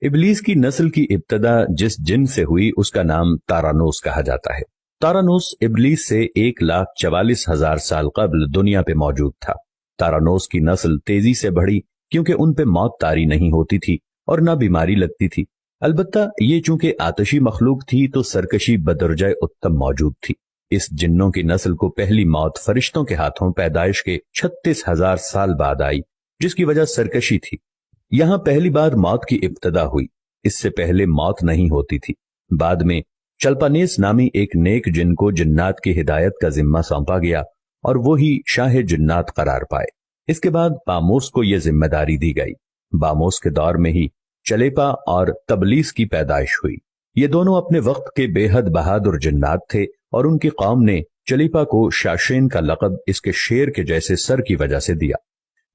इबलीस की नस्ल की इब्तदा जिस जिन से हुई उसका नाम तारानोस कहा जाता है। तारानोस इबलीस से 1,44,000 साल कबल दुनिया पे मौजूद था। तारानोस की नस्ल तेजी से बढ़ी क्योंकि उन पे मौत तारी नहीं होती थी और ना बीमारी लगती थी। अलबत्ता ये चूंकि आतशी मखलूक थी तो सरकशी बदरजाए उत्तम मौजूद थी। इस जिन्नों की नस्ल को पहली मौत फरिश्तों के हाथों पैदाइश के 36,000 साल बाद आई, जिसकी वजह सरकशी थी। यहां पहली बार मौत की इब्तदा हुई, इससे पहले मौत नहीं होती थी। बाद में चल्पानेस नामी एक नेक जिन को जिन्नात की हिदायत का जिम्मा सौंपा गया और वो ही शाह जिन्नात करार पाए। इसके बाद बामोस को यह जिम्मेदारी दी गई। बामोस के दौर में ही चलेपा और तबलीस की पैदाइश हुई। ये दोनों अपने वक्त के बेहद बहादुर जिन्नात थे और उनकी कौम ने चलीपा को शाशेन का लक़ब इसके शेर के जैसे सर की वजह से दिया।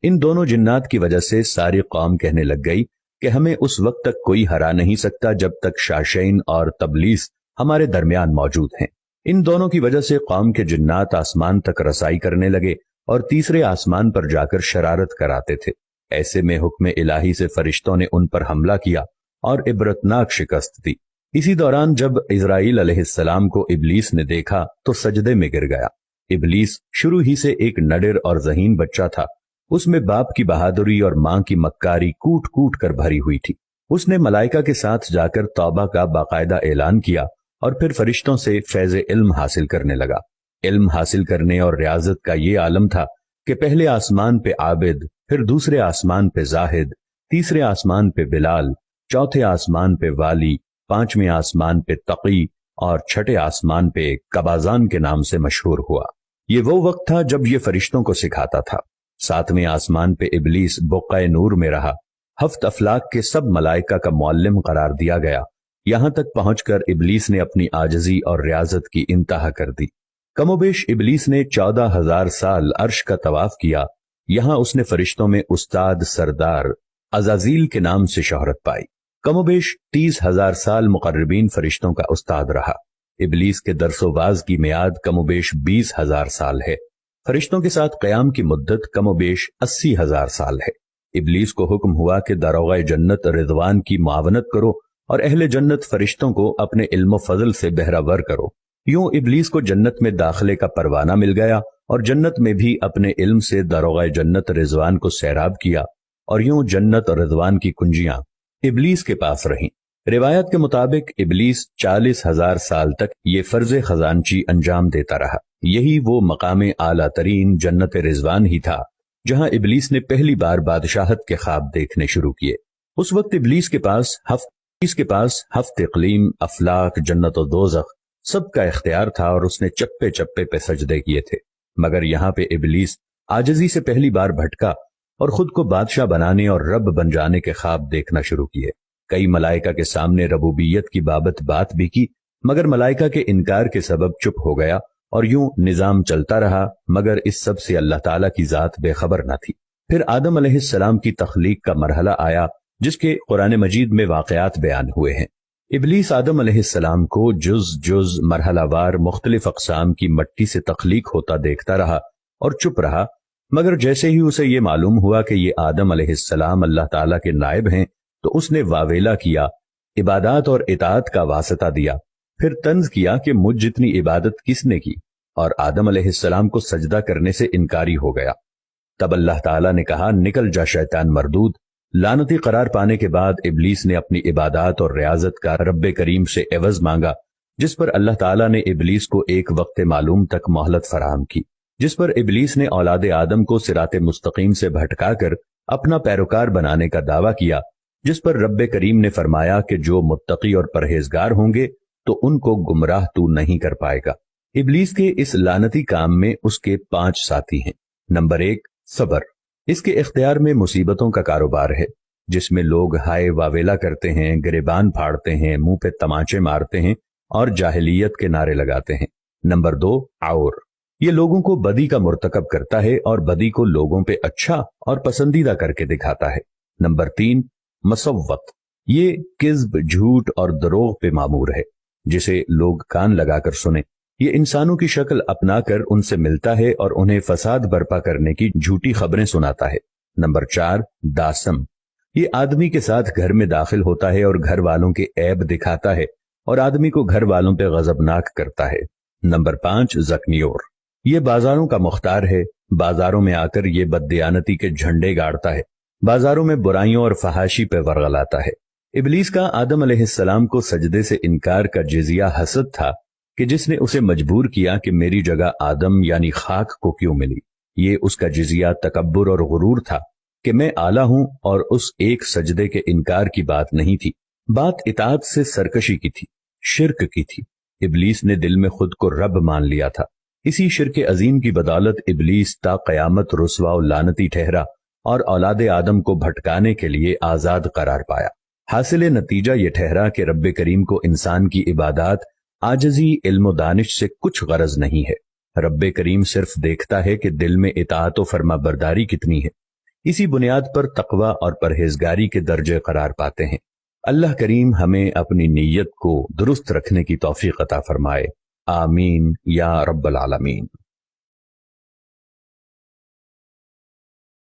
इन दोनों जिन्नात की वजह से सारी कौम कहने लग गई कि हमें उस वक्त तक कोई हरा नहीं सकता जब तक शाशेन और तबलीस हमारे दरमियान मौजूद हैं। इन दोनों की वजह से कौम के जिन्नात आसमान तक रसाई करने लगे और तीसरे आसमान पर जाकर शरारत कराते थे। ऐसे में हुक्म इलाही से फरिश्तों ने उन पर हमला किया और इबरतनाक शिकस्त दी। इसी दौरान जब इजराइल अलैहिस्सलाम को इबलीस ने देखा तो सजदे में गिर गया। इबलीस शुरू ही से एक नडर और ज़हीन बच्चा था। उसमें बाप की बहादुरी और मां की मक्कारी कूट कूट कर भरी हुई थी। उसने मलाइका के साथ जाकर तौबा का बाकायदा ऐलान किया और फिर फरिश्तों से फैज़ इल्म हासिल करने लगा। इल्म हासिल करने और रियाजत का ये आलम था कि पहले आसमान पे आबिद, फिर दूसरे आसमान पे जाहिद, तीसरे आसमान पे बिलाल, चौथे आसमान पे वाली, पांचवें आसमान पे तकी और छठे आसमान पे कबाजान के नाम से मशहूर हुआ। ये वो वक्त था जब ये फरिश्तों को सिखाता था। सातवें आसमान पे इबलीस बुक़्क़ाए नूर में रहा। हफ्त अफलाक के सब मलाइका का मुअल्लिम करार दिया गया। यहां तक पहुंचकर इबलीस ने अपनी आजजी और रियाजत की इंतहा कर दी। कमोबेश इबलीस ने 14,000 साल अर्श का तवाफ किया। यहां उसने फरिश्तों में उस्ताद सरदार अजाजील के नाम से शोहरत पाई। कमोबेश 30,000 साल मुकर्रबीन फरिश्तों का उस्ताद रहा। इबलीस के दरसोबाज की मियाद कमोबेश 20,000 साल है। फरिश्तों के साथ क़याम की मुद्दत कमोबेश 80,000 साल है। इबलीस को हुक्म हुआ कि दारोगा जन्नत रिजवान की मुआवनत करो और अहले जन्नत फरिश्तों को अपने इल्म फजल से बहरावर करो। यूं इबलीस को जन्नत में दाखिले का परवाना मिल गया और जन्नत में भी अपने इल्म से दारोगा जन्नत रिजवान को सैराब किया और यूं जन्नत और रिजवान की कुंजियां इबलीस के पास रहीं। रिवायत के मुताबिक इबलीस 40,000 साल तक ये फर्ज खजानची अंजाम देता रहा। यही वो मकाम आला तरीन जन्नत रिजवान ही था जहां इबलीस ने पहली बार बादशाहत के ख्वाब देखने शुरू किए। उस वक्त इबलीस के पास हफ्त इक़लीम, अफलाक, जन्नत और दोज़ख सबका इख्तियार था और उसने चप्पे चप्पे पे सजदे किए थे। मगर यहाँ पे इबलीस आजजी से पहली बार भटका और खुद को बादशाह बनाने और रब बन जाने के ख्वाब देखना शुरू किए। कई मलाइका के सामने रबूबियत की बाबत बात भी की, मगर मलाइका के इनकार के सबब चुप हो गया और यूं निजाम चलता रहा। मगर इस सब से अल्लाह ताला की जात बेखबर न थी। फिर आदम अलैहिस्सलाम की तख्लीक का मरहला आया जिसके कुरान मजीद में वाक़यात बयान हुए हैं। इबलीस आदम अलैहिस्सलाम को जुज मरहलावार मुख्तलिफ अक़साम की मट्टी से तख्लीक होता देखता रहा और चुप रहा। मगर जैसे ही उसे ये मालूम हुआ कि ये आदम अलैहिस्सलाम अल्लाह ताला के नायब हैं तो उसने वावेला किया, इबादत और इताअत का वास्ता दिया। फिर तंज किया कि मुझ जितनी इबादत किसने की, और आदम अलैहिस्सलाम को सजदा करने से इनकारी हो गया। तब अल्लाह ताला ने कहा, निकल जा शैतान मरदूद। लानती करार पाने के बाद इबलीस ने अपनी इबादत और रियाजत का रब्बे करीम से एवज मांगा, जिस पर अल्लाह ताला ने इबलीस को एक वक्त मालूम तक मोहलत फराहम की, जिस पर इबलीस ने औलाद आदम को सिराते मुस्तकीम से भटकाकर अपना पैरोकार बनाने का दावा किया, जिस पर रब्बे करीम ने फरमाया कि जो मुत्तकी और परहेजगार होंगे तो उनको गुमराह तू नहीं कर पाएगा। इबलीस के इस लानती काम में उसके 5 साथी हैं। नंबर 1, सबर। इसके इख्तियार में मुसीबतों का कारोबार है, जिसमें लोग हाय वावेला करते हैं, गिरेबान फाड़ते हैं, मुंह पे तमाचे मारते हैं और जाहिलियत के नारे लगाते हैं। नंबर 2, और ये लोगों को बदी का मुर्तकब करता है और बदी को लोगों पे अच्छा और पसंदीदा करके दिखाता है। नंबर 3, मसव्वत। ये किज़्ब, झूठ और दरोग पे मामूर है, जिसे लोग कान लगाकर सुने। ये इंसानों की शक्ल अपनाकर उनसे मिलता है और उन्हें फसाद बर्पा करने की झूठी खबरें सुनाता है। नंबर 4, दासम। یہ آدمی کے ساتھ گھر میں داخل ہوتا ہے اور گھر والوں کے عیب دکھاتا ہے اور آدمی کو گھر والوں پہ غضبناک کرتا ہے۔ نمبر 5 زکنیور، یہ بازاروں کا مختار ہے، بازاروں میں آ کر یہ بددیانتی کے جھنڈے گاڑتا ہے، بازاروں میں برائیوں اور فحاشی پہ ورغلاتا ہے۔ ابلیس کا آدم علیہ السلام کو سجدے سے انکار کا جزیہ حسد تھا کہ جس نے اسے مجبور کیا کہ میری جگہ آدم یعنی خاک کو کیوں ملی۔ یہ اس کا جزیہ تکبر اور غرور تھا کہ میں اعلیٰ ہوں، اور اس ایک سجدے کے انکار کی بات نہیں تھی، بات اطاعت سے سرکشی کی تھی، شرک کی تھی۔ ابلیس نے دل میں خود کو رب مان لیا تھا۔ اسی شرک عظیم کی بدولت ابلیس تا قیامت رسوا و لعنتی ٹھہرا اور اولاد آدم کو بھٹکانے کے لیے آزاد قرار پایا۔ حاصل نتیجہ یہ ٹھہرا کہ رب کریم کو انسان کی عبادات، عاجزی، علم و دانش سے کچھ غرض نہیں ہے۔ رب کریم صرف دیکھتا ہے کہ دل میں اطاعت و فرما برداری کتنی ہے۔ اسی بنیاد پر تقوی اور پرہیزگاری کے درجے قرار پاتے ہیں۔ اللہ کریم ہمیں اپنی نیت کو درست رکھنے کی توفیق عطا فرمائے، آمین یا رب العالمین۔